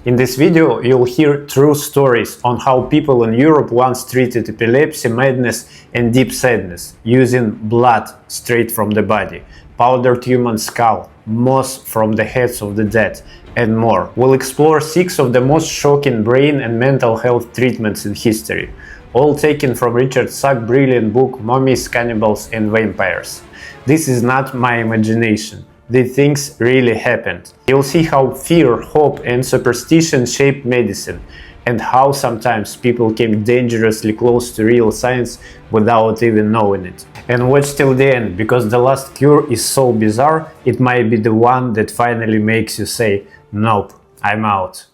In this video you'll hear true stories on how people in Europe once treated epilepsy, madness and deep sadness using blood straight from the body, powdered human skull, moss from the heads of the dead, and more. We'll explore 6 of the most shocking brain and mental health treatments in history, all taken from Richard Sugg's brilliant book Mummies, Cannibals and Vampires. This is not my imagination. These things really happened. You'll see how fear, hope and superstition shaped medicine, and how sometimes people came dangerously close to real science without even knowing it. And watch till the end, because the last cure is so bizarre, it might be the one that finally makes you say, nope, I'm out.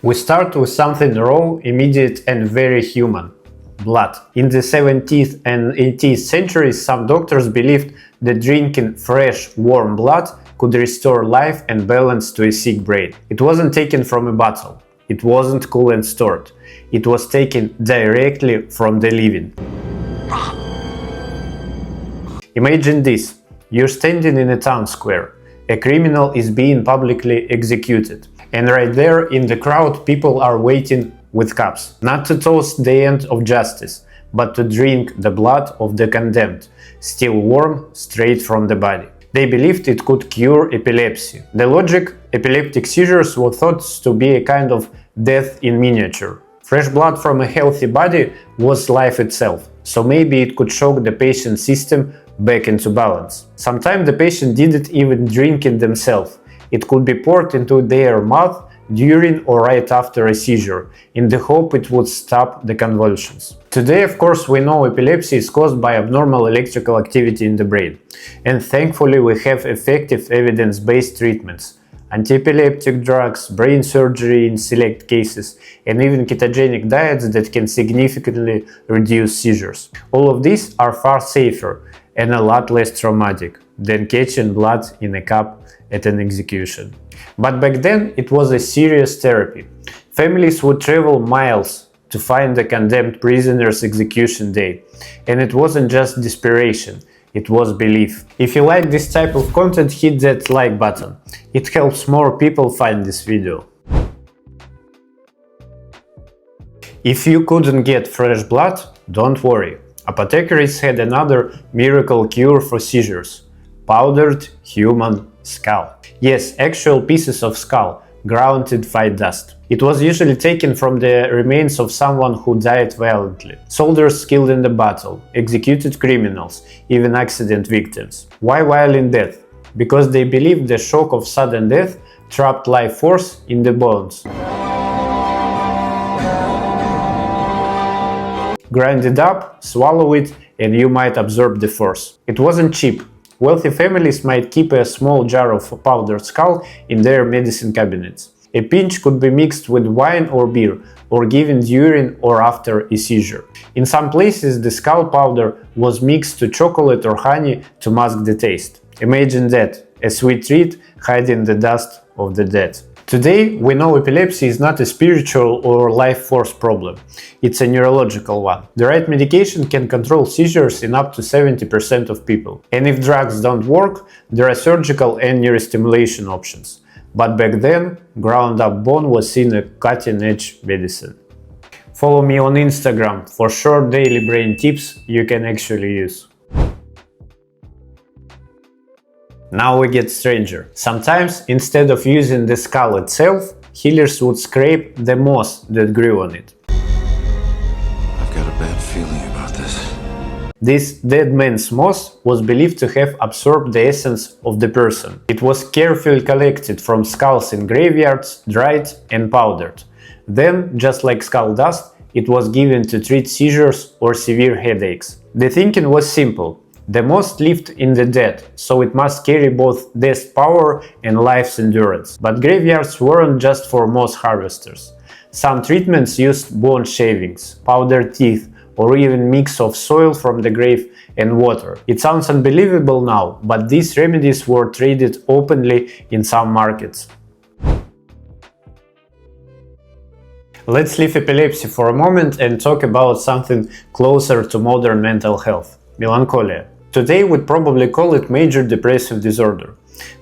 We start with something raw, immediate and very human. Blood. In the 17th and 18th centuries, some doctors believed that drinking fresh, warm blood could restore life and balance to a sick brain. It wasn't taken from a bottle. It wasn't cool and stored. It was taken directly from the living. Imagine this. You're standing in a town square. A criminal is being publicly executed. And right there in the crowd, people are waiting with cups, not to toast the end of justice, but to drink the blood of the condemned, still warm, straight from the body. They believed it could cure epilepsy. The logic: epileptic seizures were thought to be a kind of death in miniature. Fresh blood from a healthy body was life itself, so maybe it could shock the patient's system back into balance. Sometimes the patient didn't even drink it themselves. It could be poured into their mouth during or right after a seizure, in the hope it would stop the convulsions. Today, of course, we know epilepsy is caused by abnormal electrical activity in the brain, and thankfully we have effective evidence-based treatments, anti-epileptic drugs, brain surgery in select cases, and even ketogenic diets that can significantly reduce seizures. All of these are far safer and a lot less traumatic than catching blood in a cup at an execution. But back then it was a serious therapy. Families would travel miles to find the condemned prisoner's execution day. And it wasn't just desperation, it was belief. If you like this type of content, hit that like button. It helps more people find this video. If you couldn't get fresh blood, don't worry. Apothecaries had another miracle cure for seizures: powdered human skull. Yes, actual pieces of skull, ground in white dust. It was usually taken from the remains of someone who died violently. Soldiers killed in the battle, executed criminals, even accident victims. Why violent death? Because they believed the shock of sudden death trapped life force in the bones. Grind it up, swallow it, and you might absorb the force. It wasn't cheap. Wealthy families might keep a small jar of powdered skull in their medicine cabinets. A pinch could be mixed with wine or beer, or given during or after a seizure. In some places, the skull powder was mixed to chocolate or honey to mask the taste. Imagine that, a sweet treat hiding the dust of the dead. Today, we know epilepsy is not a spiritual or life force problem. It's a neurological one. The right medication can control seizures in up to 70% of people. And if drugs don't work, there are surgical and neurostimulation options. But back then, ground up bone was seen as cutting-edge medicine. Follow me on Instagram for short daily brain tips you can actually use. Now we get stranger. Sometimes, instead of using the skull itself, healers would scrape the moss that grew on it. I've got a bad feeling about this. This dead man's moss was believed to have absorbed the essence of the person. It was carefully collected from skulls in graveyards, dried and powdered. Then, just like skull dust, it was given to treat seizures or severe headaches. The thinking was simple. The moss lived in the dead, so it must carry both death's power and life's endurance. But graveyards weren't just for moss harvesters. Some treatments used bone shavings, powdered teeth, or even mix of soil from the grave and water. It sounds unbelievable now, but these remedies were traded openly in some markets. Let's leave epilepsy for a moment and talk about something closer to modern mental health: melancholia. Today we'd probably call it major depressive disorder.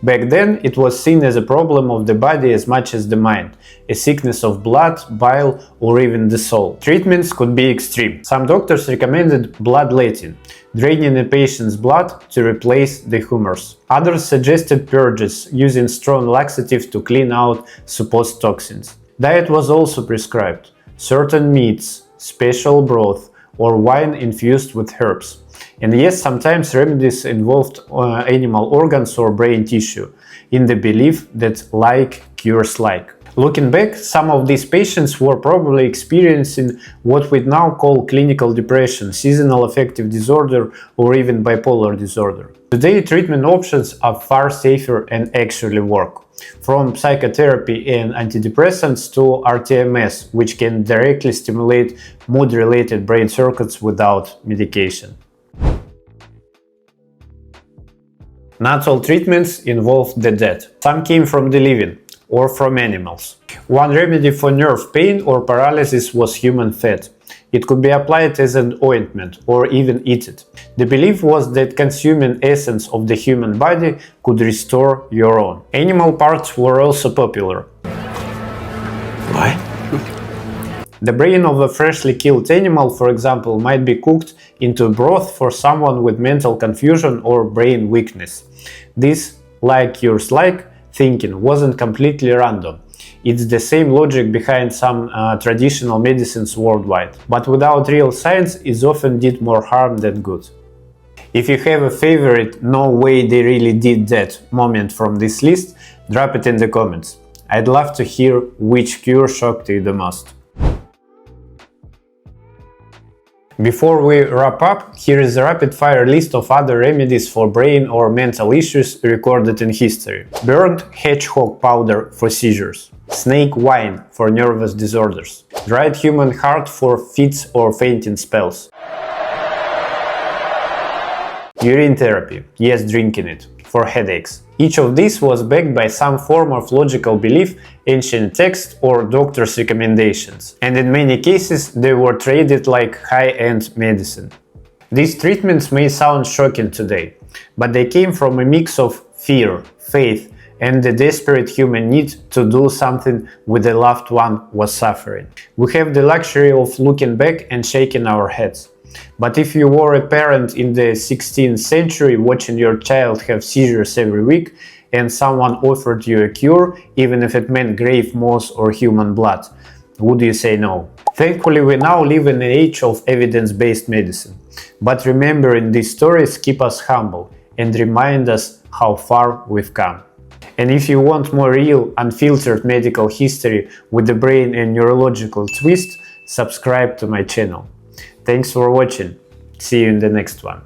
Back then, it was seen as a problem of the body as much as the mind, a sickness of blood, bile, or even the soul. Treatments could be extreme. Some doctors recommended bloodletting, draining a patient's blood to replace the humors. Others suggested purges, using strong laxatives to clean out supposed toxins. Diet was also prescribed. Certain meats, special broth, or wine infused with herbs. And yes, sometimes remedies involved animal organs or brain tissue, in the belief that like cures like. Looking back, some of these patients were probably experiencing what we now call clinical depression, seasonal affective disorder, or even bipolar disorder. Today, treatment options are far safer and actually work. From psychotherapy and antidepressants to RTMS, which can directly stimulate mood-related brain circuits without medication. Not all treatments involve the dead. Some came from the living or from animals. One remedy for nerve pain or paralysis was human fat. It could be applied as an ointment or even eaten. The belief was that consuming essence of the human body could restore your own. Animal parts were also popular. Why? The brain of a freshly killed animal, for example, might be cooked into broth for someone with mental confusion or brain weakness. This like cures like thinking wasn't completely random. It's the same logic behind some traditional medicines worldwide, but without real science, it often did more harm than good. If you have a favorite "no way they really did that" moment from this list, drop it in the comments. I'd love to hear which cure shocked you the most. Before we wrap up, here is a rapid-fire list of other remedies for brain or mental issues recorded in history. Burned hedgehog powder for seizures. Snake wine for nervous disorders. Dried human heart for fits or fainting spells. Urine therapy, yes, drinking it, for headaches. Each of these was backed by some form of logical belief, ancient text, or doctor's recommendations, and in many cases they were traded like high-end medicine. These treatments may sound shocking today, but they came from a mix of fear, faith, and the desperate human need to do something with a loved one was suffering. We have the luxury of looking back and shaking our heads. But if you were a parent in the 16th century watching your child have seizures every week and someone offered you a cure, even if it meant grave moss or human blood, would you say no? Thankfully, we now live in an age of evidence-based medicine. But remembering these stories keep us humble and remind us how far we've come. And if you want more real, unfiltered medical history with the brain and neurological twist, subscribe to my channel. Thanks for watching. See you in the next one.